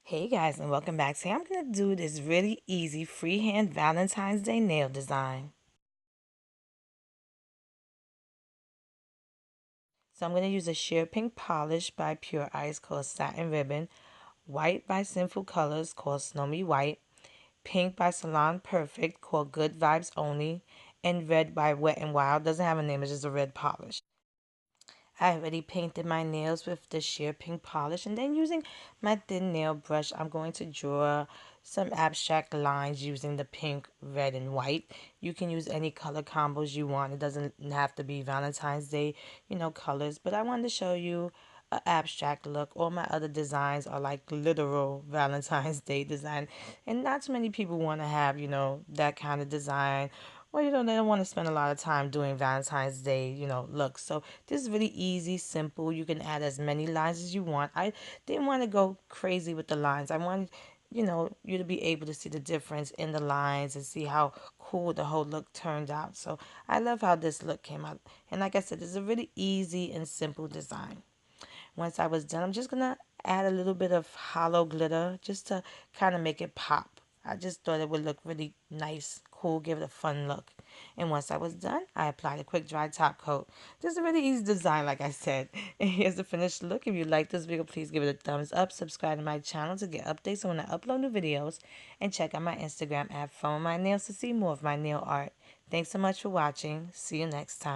Hey guys, and welcome back. Today I'm going to do this really easy freehand Valentine's Day nail design. So I'm going to use a sheer pink polish by Pure Ice called Satin Ribbon, white by Sinful Colors called Snowy White, pink by Salon Perfect called Good Vibes Only, and red by Wet and Wild. Doesn't have a name, it's just a red polish. I already painted my nails with the sheer pink polish, and then using my thin nail brush I'm going to draw some abstract lines using the pink, red, and white. You can use any color combos you want. It doesn't have to be Valentine's Day, colors, but I wanted to show you an abstract look. All my other designs are like literal Valentine's Day design, and not too many people want to have, that kind of design. Well, they don't want to spend a lot of time doing Valentine's Day, looks. So this is really easy, simple. You can add as many lines as you want. I didn't want to go crazy with the lines. I wanted, you to be able to see the difference in the lines and see how cool the whole look turned out. So I love how this look came out. And like I said, this is a really easy and simple design. Once I was done, I'm just going to add a little bit of hollow glitter just to kind of make it pop. I just thought it would look really nice, cool, give it a fun look. And once I was done, I applied a quick dry top coat. Just a really easy design, like I said. And here's the finished look. If you like this video, please give it a thumbs up. Subscribe to my channel to get updates on when I upload new videos. And check out my Instagram at Funwithmynails to see more of my nail art. Thanks so much for watching. See you next time.